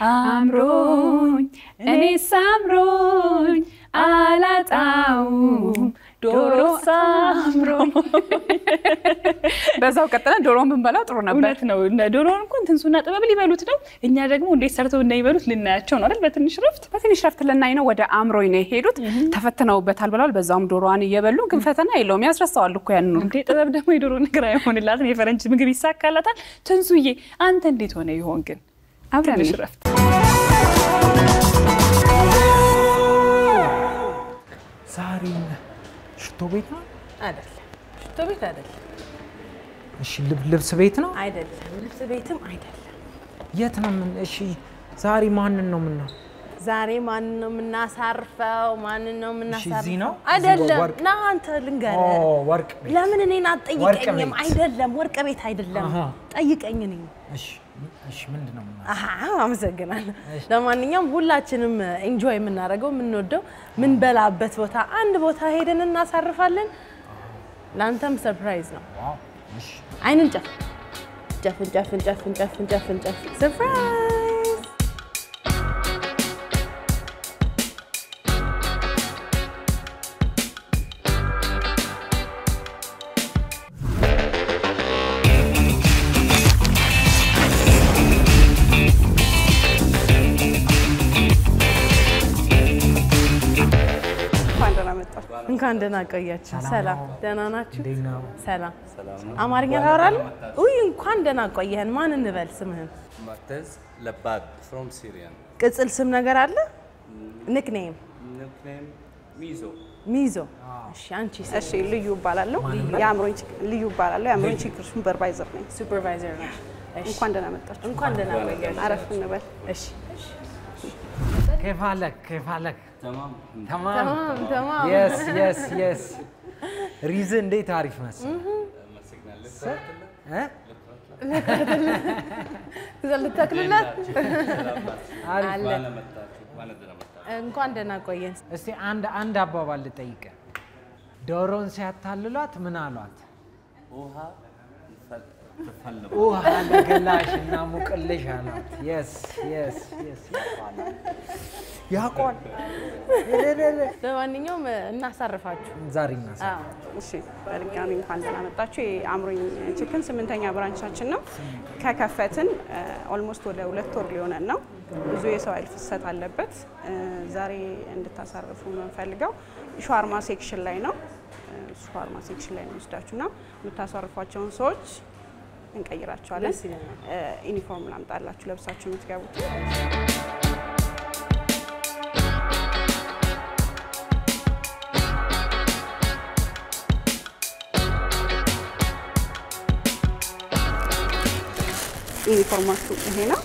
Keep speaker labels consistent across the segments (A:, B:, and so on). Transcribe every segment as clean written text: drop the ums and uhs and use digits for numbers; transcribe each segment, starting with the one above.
A: አምሮኝ እኔ ሳምሮኝ አላጣው ዶሮ ሳምሮኝ በዛው ቀጥለን ዶሮን ብንበላ ጥሩ ነበር
B: ነው ዶሮን እንኳን ትንሱና ጥበብ ሊበሉት ነው እኛ ደግሞ እንዴት ሰርተው እንደሚበሉት ልናያቸው ነው አይደል በትንሽ ረፍት
A: ልናይ ነው ወደ አምሮኝ ነው ሄዱት ተፈተነውበታል ብለዋል በዛውም ዶሮዋን እየበሉ ግን ፈተና የለውም ያስረሳዋል እኮ ያን ነው
B: እንዴ ጥበብ ደግሞ የዶሮ ነገር አይሆንላትም የፈረንጅ ምግብ ይሳካላታል ትንሱዬ አንተ እንዴት ሆነ ይሆን ግን
A: አብረን
B: ረፍት
C: ዛሬን ሽቶ ቤት ነው
D: አይደል ሽቶ ቤት አይደል
C: እሺ ልብስ ቤት ነው
D: አይደል ልብስ ቤትም አይደል
C: የት ነው ምን እሺ ዛሬ ማንን ነው ምን ነው
D: ዛሬ ማን ነው ምናሳርፈው ማን ነው ምናሳርፈው
C: እዚህ ነው
D: አይደለም ና አንተ ልንገር
C: ወርቅ ቤት
D: ለምን እኔን አትጠይቀኝም አይደለም ወርቅ ቤት አይደለም ጠይቀኝ ነኝ
C: እሺ ምንድነው
D: አመሰግናለሁ ለማንኛውም ሁላችንም ኢንጆይ የምናደርገው የምንወደው ምን በላበት ቦታ አንድ ቦታ ሄደን እናሳርፋለን ላንተም ሰርፕራይዝ ነው
C: ዋው እሺ
D: አይንን ጨፍን ሰርፕራይዝ እንኳን ደህና ቆያችሁ ሰላም ደህና ናችሁ ሰላም አማርኛ ታወራለህ ኡይ እንኳን ደህና ቆየህን ማን እንበል ስምህን
E: ማተዝ ለባድ from Syria
D: ቅጽል ስም ነገር አለ ኒክኔም ሚዞ እሺ አንቺ
A: እሺ ልዩ ይባላል ያምሮኝ ልዩ ይባላል ያምሮኝ ችግር ሱፐርቫይዘር ነኝ
D: ሱፐርቫይዘር ነሽ
A: እንኳን ደህና መጣችሁ
D: እንኳን ደህና ቆያችሁ
A: አረፍ እንበል
D: እሺ
C: كيف حالك
D: تمام
C: يس ريزن دي تعرف مس ها
D: إذا لتاكلنا እንኳን ደህና ቆየን
C: እስቲ አንድ አባባል ልጠይቅ ዶሮን ሲያታልሏት ምን አሏት ውሃ ለገላሽ እና ሙቅልሽ አሏት yes ያቋል
D: ለማንኛውም እናሳርፋችሁ
C: ዛሬ እናሳርፍ
A: እሺ በድጋሚ እንኳን ደህና መጣችሁ የአምሮኝ ቺክን 8ኛ ብራንቻችን ነው ከከፈትን ኦልሞስት ወደ 2 ወር ሊሆነን ነው ብዙ የሰው ኃይል ፍሰት አለበት ዛሬ እንድታሳርፉ ነው ፈልገው ሻርማ ሴክሽን ላይ ነው ሻርማ ሴክሽን ላይ ነው ወስዳችሁና የምታሳርፏቸውን ሰዎች እንቀይራቸዋለን ዩኒፎርም ላምጣላችሁ ለብሳችሁ የምትገቡት ዩኒፎርማችሁ ይሄ ነው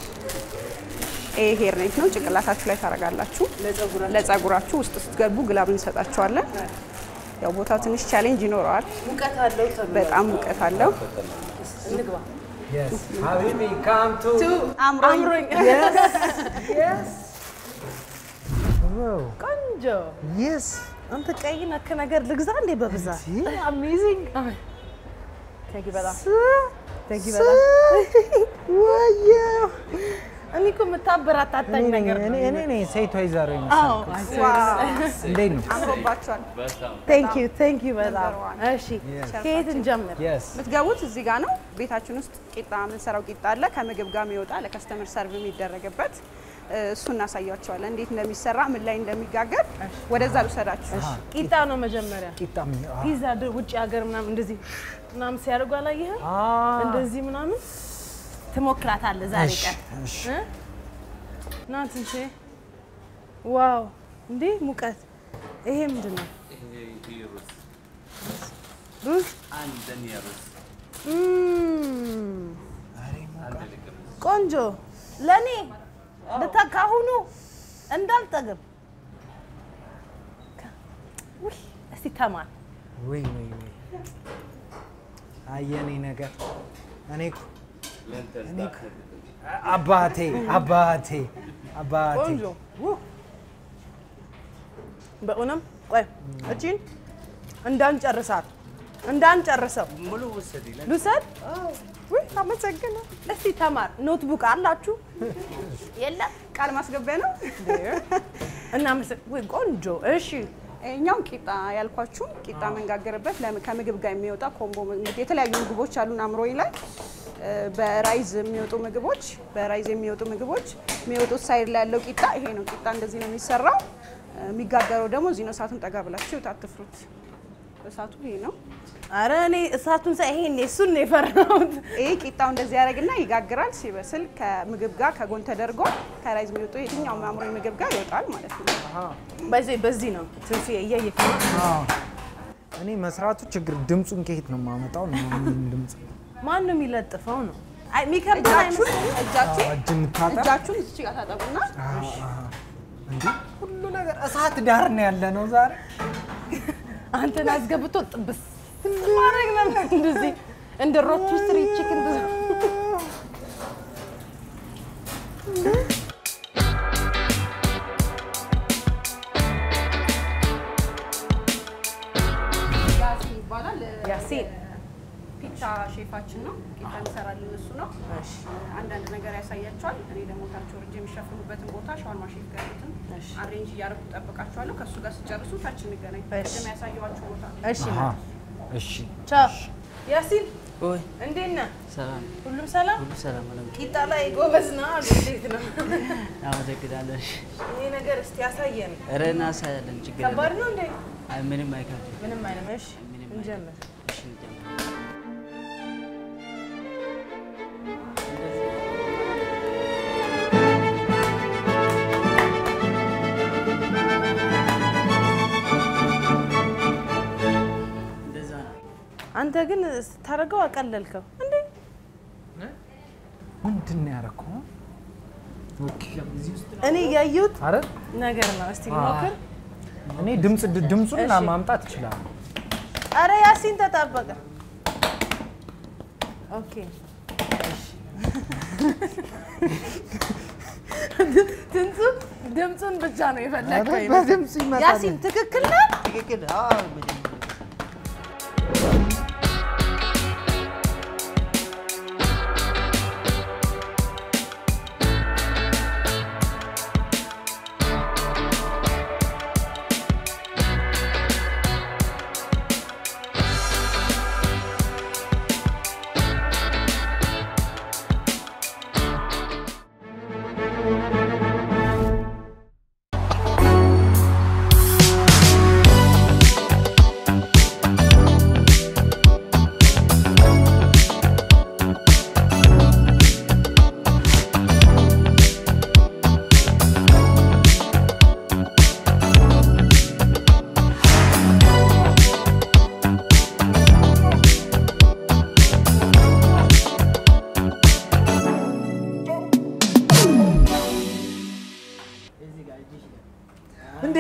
A: ሄር ኔት ነው ጭንቅላታችሁ ላይ ታረጋላችሁ ለፀጉራችሁ ውስጥ ስትገቡ ግላብ እንሰጣችኋለን ያው ቦታው ትንሽ ቻሌንጅ ይኖራል
D: ሙቀት አለው
A: በጣም ሙቀት አለው
D: እንግባ
C: yes habibi come to
D: አምሮኝ
C: yes wow
D: ቆንጆ
C: yes
D: አንተ ቀይ ነክ ነገር ልግዛ እንዴ በብዛት
C: amazing
D: thank you bella
C: wow
D: እኔ እኮ መታበራታታኝ ነገር ነው
C: እኔ ሴት ወይዘሮ ይመስላል እንዴት ነው
A: አምሮባችኋል
D: thank you bella እሺ ከየት እንጀምር
A: ምትገቡት እዚህ ጋር ነው ቤታችን ውስጥ ቂጣ ምንሰራው ቂጣ አለ ከምግብ ጋር የሚወጣ ለከስተመር ሰርቭ የሚደረግበት እሱ እናሳያቸዋለን እንዴት እንደሚሰራ ምን ላይ እንደሚጋገር ወደዛ ልሰዳችሁ
D: ቂጣ ነው መጀመሪያ
C: ቂጣ
D: ፒዛ ውጪ ሀገር ምናምን እንደዚህ ምናምን ሲያደርጉ አላየህ እንደዚህ ምናምን ትሞክራታለህ ዛሬ ቀን ናንቺ ዋው እንዴ ሙቀት ይሄ ምንድነው ሩዝ
E: አንደኛ ሩዝ
D: ቆንጆ ለኔ ለታካሁኑ እንዳልጠግብ እስቲ ተማን
C: ወይ አየኔ ነገር እኔ አባቴ
D: ቆንጆ በእውነም ቆይ እቺን እንዳንጨርሳት እንዳንጨርሰው
E: ሙሉ ወሰድ ይላል
D: ልውሰድ ወይ አመሰግናለሁ እስቲ ተማር ኖትቡክ አላችሁ የለም
A: ቃል ማስገቢያ ነው
D: እና ወይ ቆንጆ እሺ
A: እኛው ቂጣ ያልኳችሁ ቂጣ መንጋገርበት ከምግብ ጋር የሚወጣ ኮምቦ የተለያዩ ምግቦች አሉን አምሮይ ላይ በራይዝ የሚወጡ ምግቦች የሚወጡት ሳይድ ላይ ያለው ቂጣ ይሄ ነው ቂጣ እንደዚህ ነው የሚሰራው የሚጋገረው ደግሞ እዚህ ነው እሳቱን ጠጋ ብላችሁ ታትፍሩት እሳቱ ይሄ ነው
D: አረ እኔ እሳቱን ሳይ ይሄን እሱን ነው የፈራሁት
A: ይሄ ቂጣው እንደዚህ ያደርግና ይጋግራል ሲበስል ከምግብ ጋር ከጎን ተደርጎ ከራይዝ የሚወጡ የትኛውም አምሮይ ምግብ ጋር ይወጣል ማለት ነው
D: በዚህ ነው ትንሽ እያየክ ነው
C: እኔ መስራቱ ችግር ድምጹን ከየት ነው ማመጣው ነው ድምጽ
D: ማን ነው የሚለጥፈው ነው አይ ሚከብድ
A: እጃችሁን እዚህ ጋር ታጠቡና
C: እንዴ ሁሉ ነገር እሳት ዳር ነው ያለ ነው ዛሬ
D: አንተን አስገብቶ ጥብስ ማረግ ነው እንደዚህ እንደ ሮቲስትሪ ቺክን
A: ያሲን ይባላል
D: ያሲን
A: ፒታ ሼፋችን ነው ቂጣ እንሰራለን እሱ ነው እሺ አንዳንድ ነገር ያሳያቸዋል እኔ ደግሞ ታች ወርጄ የሚሸፍኑበትን ቦታ ሻወርማ ሼፍ ጋር ያሉትን አሬንጅ እያደረኩ ጠብቃቸዋለሁ ከሱ ጋር ሲጨርሱ ታች እንገናኝ ቅድም ያሳየኋችሁ ቦታ
D: እሺ
C: እሺ
D: ቻው ያሲን
F: ኦይ
D: እንዴት ነህ
F: ሰላም
D: ሁሉም ሰላም
F: ሁሉ ሰላም ነው
D: ቂጣ ላይ ጎበዝ ነህ አሉ እንዴት ነው
F: አመሰግናለሁ
D: ይሄ ነገር እስቲ ያሳየን
F: ረና ሳያለን ችግር
D: ከባድ ነው እንዴ
F: አይ ምንም አይከብድም
D: ምንም አይደለም እሺ እንጀምር
F: እሺ እንጀምር
D: አንተ ግን ታረጋው አቀለልከው እንዴ
C: ምንድነው ያረከው ኦኬ
D: እኔ ያዩት
C: አረ
D: ነገር ነው እስቲ ሞክር
C: እኔ ድምጹን ማምጣት ይችላል
D: አረ ያሲን ተጣበቀ ኦኬ ድምጹን ብቻ ነው የፈለከው
C: በድምጽ ይመጣል
D: ያሲን ትክክል ነህ
F: ትክክል አዎ
C: እንዴ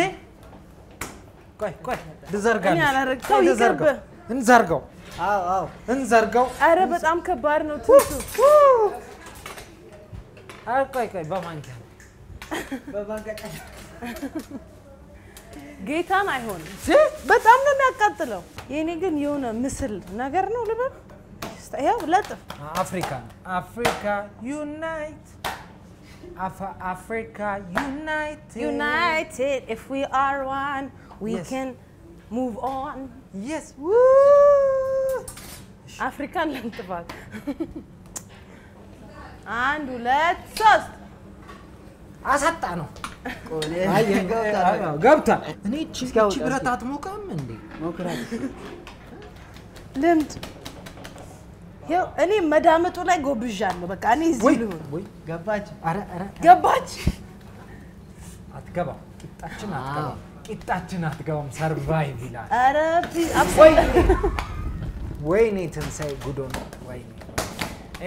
C: ቆይ ልዘርጋለሽ
D: እኔ አላረግከው ይቅርብ
C: እንዘርጋው
F: አዎ
C: እንዘርጋው
D: አረ በጣም ከባድ ነው ትንሱ
C: ቆይ በማንኪያ
D: ጌታን አይሆንም በጣም ነው የሚያቃጥለው የኔ ግን የሆነ ምስል ነገር ነው ልበል ይኸው ለጥፍ አፍሪካ ዩናይት Africa united if we are one we can move on
C: yes
D: African ለጥፋት 1 2 3
C: አሳጣ ነው አይ ገብቷል እኔ እቺ ብረት አትሞቀም እንዴ
F: ሞክራት
D: ልምድ ይኸው እኔ መዳመጡ ላይ ጎብዣለሁ በቃ እኔ እዚህ ልሁን
C: ወይ
F: ገባች
C: አረ
D: ገባች
C: አትገባም ቂጣችን አትገባም ሰርቫይቭ ይላል
D: አረ
C: ወይኔ ትንሳኤ ጉዶ ነው ወይኔ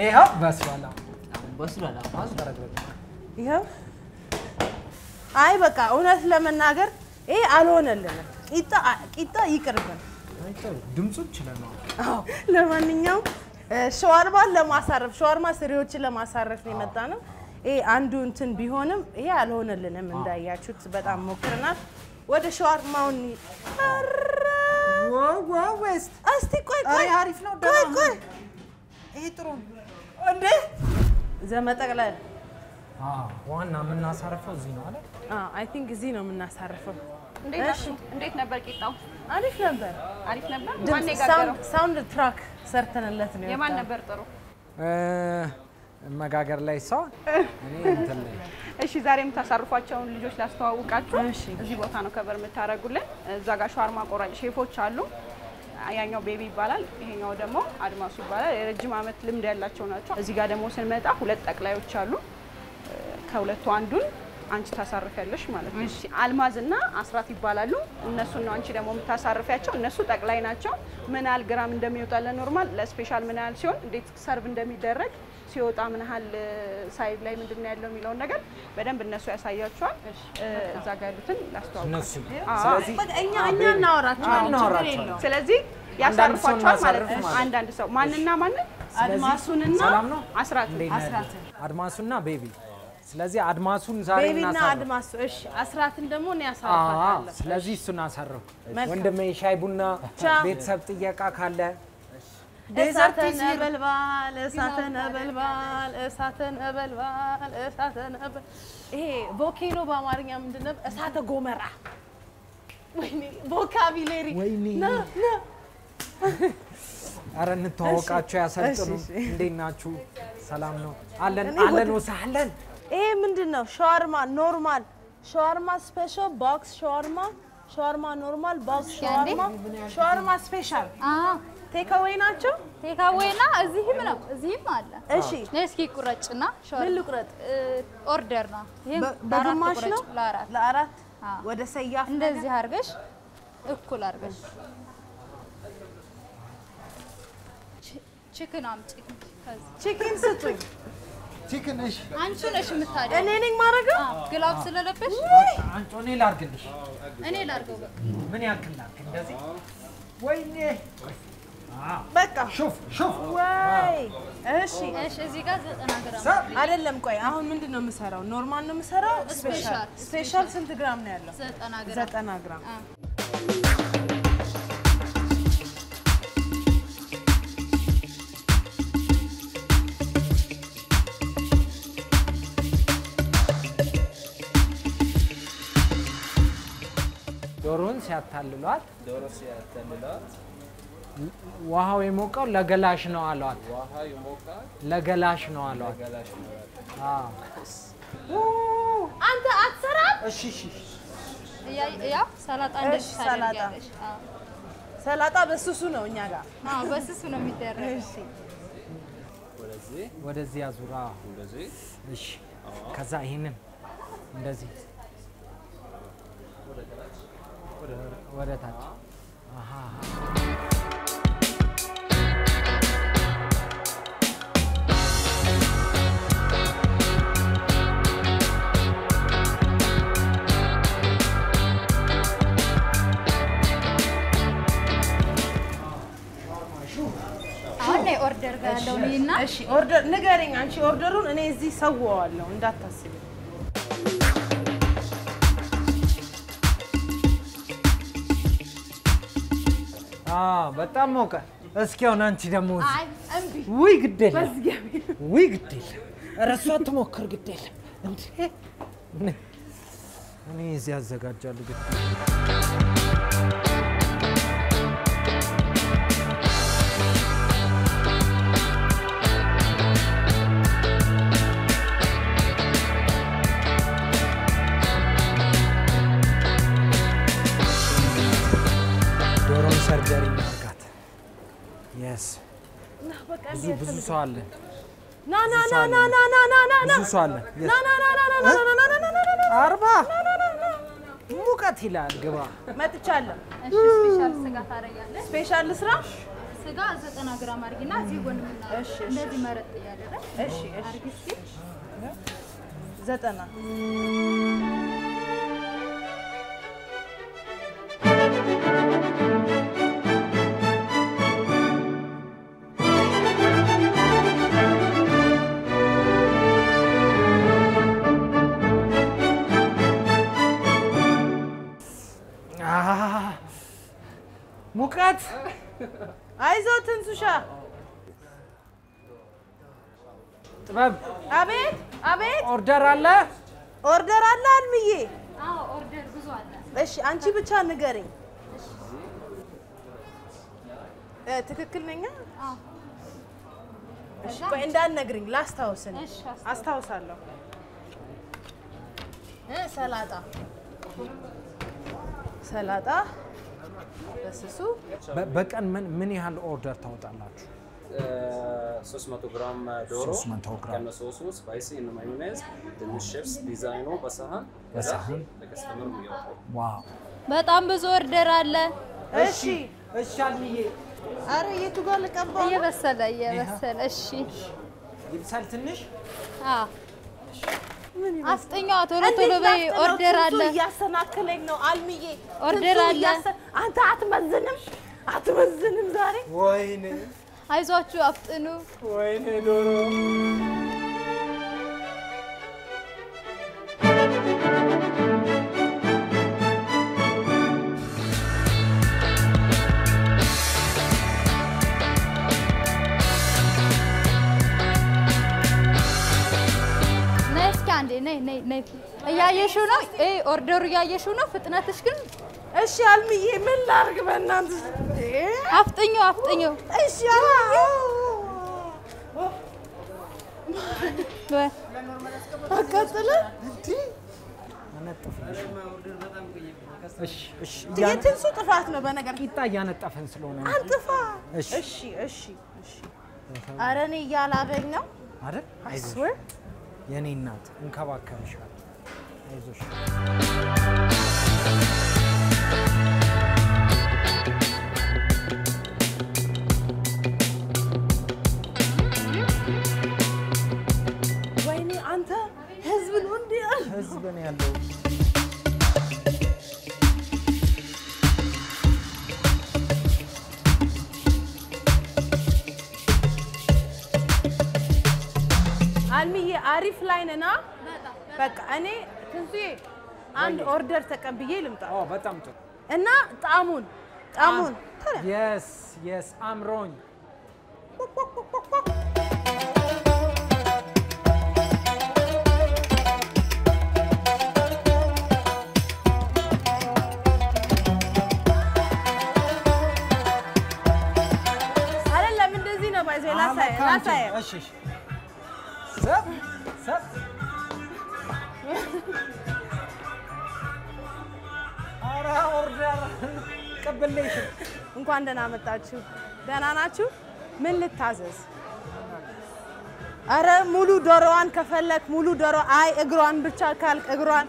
C: ይኸው በስሏል
D: ይኸው አይ በቃ እውነት ለመናገር ይሄ አልሆነልንም ቂጣ ይቅርብን
C: ድምጹ ይችላል
D: አዎ ለማንኛውም ሻወርማን ለማሳረፍ ሻወርማ ስሪዎችን ለማሳረፍ ነው የመጣ ነው ይሄ አንዱ እንትን ቢሆንም ይሄ አልሆነልንም እንዳያችሁት በጣም ሞክረናል ወደ ሻወርማውን
C: ወይስ
D: እስቲ ቆይ
C: አሪፍ ነው
D: ቆይ
C: ይሄ ጥሩ
D: እንዴ ዘመጠቅለል
C: ዋና የምናሳርፈው እዚህ ነው አይደል?
D: አይ ቲንክ እዚህ ነው የምናሳርፈው።
A: እንዴት ነበር ቂጣው?
D: አሪፍ ነበር።
A: ማን የጋገረው?
D: ሳውንድ ትራክ ሰርተንለት ነው።
A: የማን ነበር ጥሩ?
C: መጋገር ላይ ሰው እኔ እንትን ላይ
A: እሺ ዛሬ የምታሳርፏቸውን ልጆች ላስተዋውቃችሁ። እዚህ ቦታ ነው ከበር የምታደርጉልን። እዛ ጋር ሻርማ ቆራጭ ሼፎች አሉ። ያኛው ቤቢ ይባላል፣ ይሄኛው ደግሞ አድማሱ ይባላል። የረጅም ዓመት ልምድ ያላቸው ናቸው። እዚህ ጋር ደግሞ ስንመጣ ሁለት ጠቅላዮች አሉ። ከሁለቱ አንዱን አንቺ ታሳርፊያለሽ ማለት ነው። እሺ አልማዝና አስራት ይባላሉ። እነሱ ነው አንቺ ደግሞ የምታሳርፊያቸው። እነሱ ጠቅላይ ናቸው። ምን ያህል ግራም እንደሚወጣ ለኖርማል ለስፔሻል ምን ያህል ሲሆን እንዴት ሰርቭ እንደሚደረግ ሲወጣ ምን ያህል ሳይድ ላይ ምንድነው ያለው የሚለውን ነገር በደንብ እነሱ ያሳያቸዋል። እዛ ጋር ያሉትን ላስተዋውቃችሁ።
D: ስለዚህ እኛ እናወራቸዋለን።
A: ስለዚህ ያሳርፏቸዋል ማለት ነው። አንዳንድ ሰው ማንና ማን? አድማሱንና
C: አድማሱና ቤቢ። ስለዚህ አድማሱን ዛሬ እናሳርፍ።
D: ቤቢና አድማሱ። እሺ አስራትን ደግሞ እኔ ያሳርፋታለሁ።
C: ስለዚህ እሱን አሳርፍ። ወንድሜ ሻይ ቡና ቤተሰብ ጥየቃ ካለ
D: እሳትን ነበልባል እሳትን ነበልባል እሳትን ነበልባል እሳትን ነበልባል። ይሄ ቮልኬኖ በአማርኛ ምንድን ነው? እሳተ ጎመራ። ወይኔ ቮካቡላሪ ና
C: ኧረ እንተዋወቃቸው ያሰልጥኑ። እንዴት ናችሁ? ሰላም ነው አለን ወሳለን።
D: ይሄ ምንድን ነው? ሻዋርማ ኖርማል፣ ሻዋርማ ስፔሻል፣ ቦክስ ሻዋርማ፣ ሻዋርማ ኖርማል፣ ቦክስ ሻዋርማ፣ ሻዋርማ ስፔሻል። ቴክ አዌይ ናቸው።
G: ቴክ አዌይና እዚህም ነው እዚህም አለ።
D: እሺ
G: እስኪ ቁረጭና
D: ምን ልቁረጥ?
G: ኦርደር ነው ይሄ
D: በግማሽ ነው ለአራት ወደ ሰያፍ
G: እንደዚህ አድርገሽ እኩል አድርገሽ ቺክን አምጪ።
D: ቺክን ስጡኝ።
C: ቺክን እሺ
G: አንቺ ነሽ የምታደርጊው።
D: እኔ ነኝ ማረጋው።
G: ግላብ ስለለበሽ
C: አንቺ እኔ ላድርግልሽ።
G: እኔ ላድርገው።
C: ምን ያክል ላድርግ? እንደዚህ ወይኔ
D: በቃ
C: ሹፍ
D: ወይ እሺ
G: እዚህ ጋር 90 ግራም
D: አይደለም። ቆይ አሁን ምንድነው የምሰራው? ኖርማል ነው የምሰራው? ስፔሻል ስንት ግራም ነው ያለው? 90 ግራም።
C: ዶሮን ሲያታልሏት ውሃው የሞቀው ለገላሽ ነው አሏት። ለገላሽ ነው አሏት።
D: አንተ አትሰራም?
C: እሺ
G: ያው ሰላጣ እንደዚህ ታደርጊያለሽ።
D: ሰላጣ በስሱ ነው እኛ ጋር።
G: በስሱ ነው የሚደረገው።
D: እሺ
C: ወደዚህ አዙራ። እሺ ከዛ ይሄንን እንደዚህ ወደ ታች።
G: አሁን ኦርደር ጋር ያለው ነውና
D: እሺ ኦርደር ንገረኝ አንቺ። ኦርደሩን እኔ እዚህ ሰዋዋለሁ እንዳታስቢ።
C: በጣም ሞቀ። እስኪ አሁን አንቺ ደግሞ
G: አይ እምቢ
C: ውይ ግዴለ ውይ ግዴለ እረሷ ትሞክር ግዴለ እንዴ እኔ እዚህ አዘጋጃለሁ ግዴለ። ዶሮን ሰርጀሪ ማርጋት የስ ብዙ ሰው አለ።
D: ና ና ና ና ና ና ና ና ና
C: ብዙ ሰው አለ።
D: ና ና ና ና ና ና ና ና ና ና
C: 40 ሙቀት ይላል። ግባ
D: መጥቻለሁ።
G: እሺ ስፔሻል ስጋ ታረጋለሽ።
D: ስፔሻል ስራ
G: ስጋ 90 ግራም አድርጊና እዚህ ጎን ምን
D: እሺ
G: እንደዚህ መረጥ ያደረገ
D: እሺ
G: አድርጊ እስኪ
D: 90
C: ሙቀት ጥረት
D: አይዞህ ትንሱሻ
C: ጥበብ
D: አቤት አቤት
C: ኦርደር አለ
D: ኦርደር አለ አልምዬ
G: አዎ ኦርደር ብዙ አለ
D: እሺ አንቺ ብቻ ንገረኝ ትክክል ነኝ
G: አዎ
D: እሺ ቆይ እንዳትነግሪኝ ላስታውስን
G: እሺ
D: አስታውሳለሁ ሰላጣ በስሱ
C: በቀን ምን ያህል ኦርደር ታወጣላችሁ
E: 300 ግራም ዶሮ
C: 300 ግራም
E: ከነሶሱ ስፓይሲ እና ማዮኔዝ ትንሽ ሼፍስ ዲዛይኑ በሳህን ለከስተመር የሚያወጣው
C: ዋው
G: በጣም ብዙ ኦርደር አለ
D: እሺ
C: እሺ አልሚዬ
D: አረ የቱ ጋር ልቀባው
G: እየበሰለ እሺ
C: ይብሳል ትንሽ
G: አዎ አስጠኛው ቶሎ ቶሎ በይ ኦርደር አለ
D: እያሰናከለኝ ነው አልሚዬ
G: ኦርደር አለ
D: አንተ አትመዝንም ዛሬ
C: ወይኔ
G: አይዟችሁ አፍጥኑ
C: ወይኔ ዶሮ
G: ነይ እያየሽው ነው ኦርደሩ እያየሽው ነው ፍጥነትሽ ግን
D: እሺ አልሚዬ ምን ላድርግ በእናትሽ
G: አፍጥኙ
D: እሺ አቃጥለ የትንሱ ጥፋት ነው በነገር
C: ቂጣ እያነጠፈን ስለሆነ
D: አንጥፋ እሺ ኧረ እኔ እያላበኝ ነው
C: አይደል አይዞሽ የኔ እናት እንከባከብሻለሁ አይዞሽ
D: ወይኔ አንተ ህዝብ ነው እንዴ
C: ህዝብ ነው ያለው አልሚዬ አሪፍ ላይ ነና በቃ እኔ ትንሱዬ አንድ ኦርደር ተቀብዬ ልምጣ በጣም ጥሩ
D: እና ጣሙን
C: yes አምሮኝ
D: አይደለም እንደዚህ ነው ባይዘ ላሳየ
C: እሺ ሰብ አራ ኦርደር ቀበለሽ
D: እንኳን ደህና መጣችሁ ደህና ናችሁ ምን ልታዘዝ አረ ሙሉ ዶሮዋን ከፈለክ ሙሉ ዶሮ አይ እግሯን ብቻ ካልክ እግሯን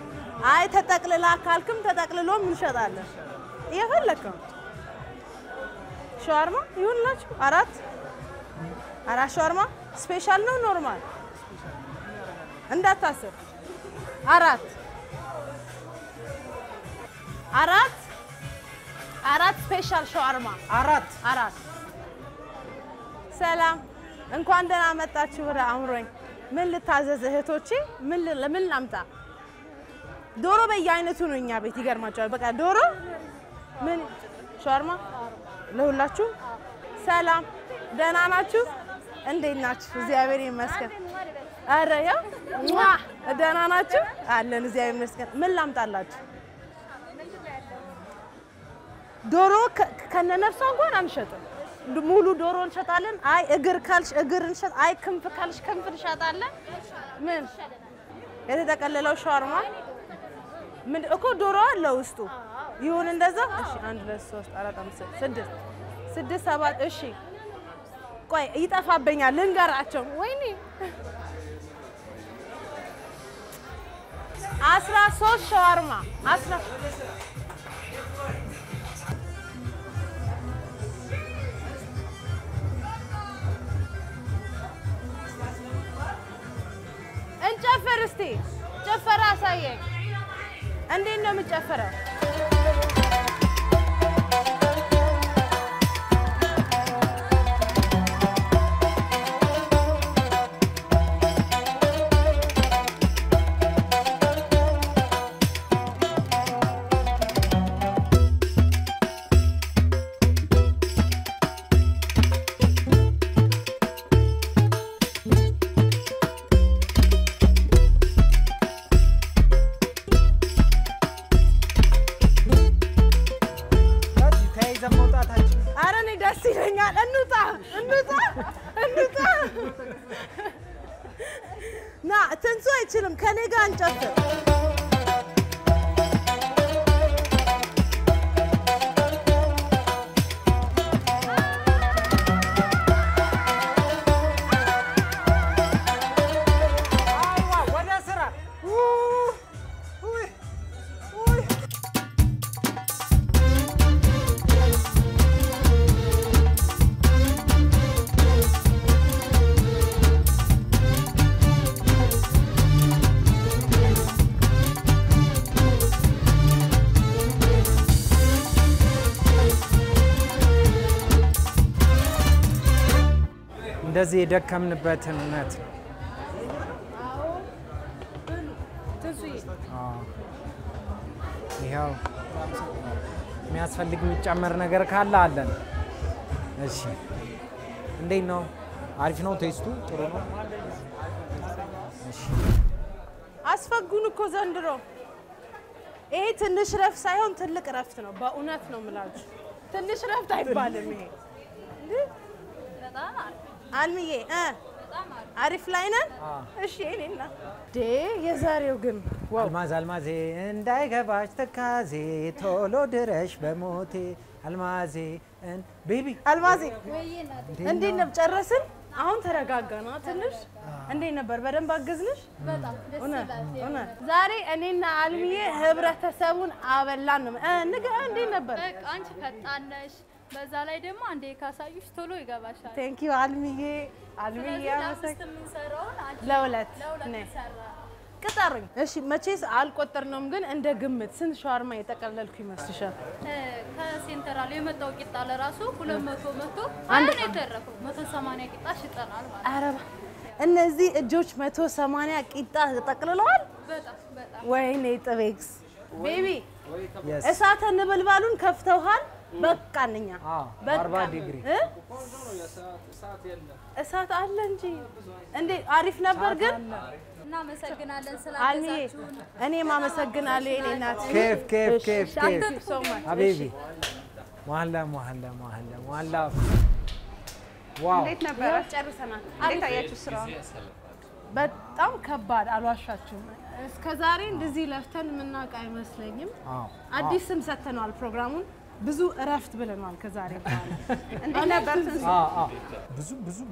D: አይ ተጠቅልላ ካልክም ተጠቅልሎም እንሸጣለን እየፈለከው ሻርማ ይሁንላችሁ አራት ሻርማ ስፔሻል ነው ኖርማል እንዳታስብ አራት ስፔሻል ሻርማ አራት ሰላም እንኳን ደህና መጣችሁ ወደ አምሮኝ ምን ልታዘዝ እህቶቼ ምን ላምጣ ዶሮ በየአይነቱ ነው እኛ ቤት ይገርማችኋል በቃ ዶሮ ምን ሻርማ ለሁላችሁ ሰላም ደህና ናችሁ እንዴት ናችሁ እግዚአብሔር ይመስገን አረ ያ ደህና ናችሁ አለን እግዚአብሔር ይመስገን ምን ላምጣላችሁ ዶሮ ከነነፍሷ እንኳን አንሸጥም ሙሉ ዶሮ እንሸጣለን አይ እግር ካልሽ እግር እንሸጥ አይ ክንፍ ካልሽ ክንፍ እንሸጣለን ምን የተጠቀለለው ሻርማ ምን እኮ ዶሮ አለ ውስጡ ይሁን እንደዛ እሺ 1 2 3 4 5 6 6 7 እሺ ቆይ ይጠፋብኛል ልንገራቸው ወይኔ 13 ሻርማ 10 እንጨፍር እስቲ ጨፈራ አሳየኝ እንዴት ነው የምጨፍረው ና ትንሱ አይችልም ከኔ ጋር እንጨፍር
H: እንደዚህ የደከምንበትን እውነት ይኸው የሚያስፈልግ የሚጨመር ነገር ካለ አለን። እሺ እንዴት ነው? አሪፍ ነው? ቴስቱ ጥሩ ነው? እሺ
D: አስፈጉን እኮ ዘንድሮ ይሄ ትንሽ ረፍት ሳይሆን ትልቅ ረፍት ነው። በእውነት ነው የምላችሁ። ትንሽ ረፍት አይባልም ይሄ።
G: በጣም
D: አልምዬ አሪፍ ላይ ነን። እሺ እኔና የዛሬው ግን
H: አልማዜ እንዳይገባሽ ተካዜ ቶሎ ድረሽ በሞቴ አልማዜ ቤቢ
D: አልማዜ እንዴት ነው ጨረስን? አሁን ተረጋጋና ትንሽ እንዴት ነበር? በደንብ አገዝንሽ?
G: በጣም ደስ ይላል።
D: ዛሬ እኔና አልምዬ ህብረተሰቡን አበላን ነው። እንዴት ነበር?
G: በቃ አንቺ ፈጣን ነሽ። በዛ ላይ ደግሞ አንዴ ካሳዩሽ ቶሎ ይገባሻል።
D: ቴንክ ዩ አልምዬ ለሁለት ቅጠሩኝ። እሺ መቼስ አልቆጠርነውም፣ ግን እንደ ግምት ስንት ሻወርማ የጠቀለልኩ ይመስልሻል?
G: ከሴንተራል የመጣው ቂጣ ለራሱ 200 አንድ ነው የተረፈው። 180 ቂጣ ሽጠናል ማለት።
D: ኧረ እነዚህ እጆች 180 ቂጣ ተጠቅልለዋል።
G: በጣም
D: ወይኔ ጥቤክስ ቤቢ እሳተ ነበልባሉን ከፍተውሃል። በቃንኛ
H: በ40 ዲግሪ
D: እሳት አለ እንጂ እንዴ አሪፍ ነበር። ግን
G: እናመሰግናለን ስላገዛችሁን።
D: እኔም አመሰግናለሁ የኔ እናት።
H: ኬፍ ሀቢቢ ዋው
A: እንዴት ነበር?
D: ጨርሰናል።
A: እንዴት አያችሁ ስራው?
D: በጣም ከባድ አልዋሻችሁም። እስከዛሬ እንደዚህ ለፍተን የምናውቅ አይመስለኝም። አዲስ ስም ሰጥተነዋል ፕሮግራሙን። ብዙ እረፍት ብለናል ከዛሬ በኋላ።
A: እንዴት ነበር?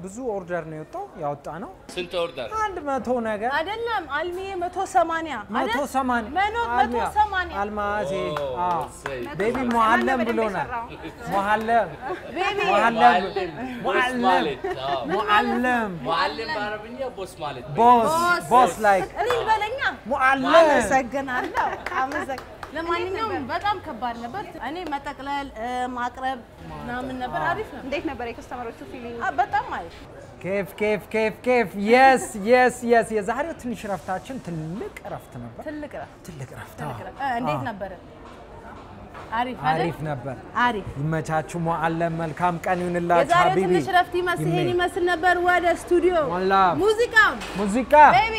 H: ብዙ ኦርደር ነው ያወጣ ነው።
E: ስንት ኦርደር?
H: 100 ነገር
D: አይደለም አልሚዬ 180
H: አልማዜ ቤቢ ሙአለም ብሎናል። ሙአለም
E: በአረብኛ ቦስ ማለት
H: ቦስ ላይክ
D: እኔ በለኛ
H: ሙአለም።
D: አመሰግናለሁ። ለማንኛውም በጣም ከባድ ነበር። እኔ መጠቅለል ማቅረብ ምናምን ነበር። አሪፍ ነው።
A: እንዴት ነበር የከስተመሮቹ ፊሊንግ?
D: በጣም አሪፍ።
H: ኬፍ የስ የዛሬው ትንሽ ረፍታችን ትልቅ ረፍት ነበር። ትልቅ ረፍት
D: እንዴት ነበር?
H: አሪፍ ነበር።
D: አሪፍ
H: ይመቻችሁ። ሙአለም መልካም ቀን ይሁንላችሁ። ሀቢቢ
D: የዛሬው ትንሽ ረፍት ይመስል ነበር። ወደ ስቱዲዮ ሙዚቃ
H: ቤቢ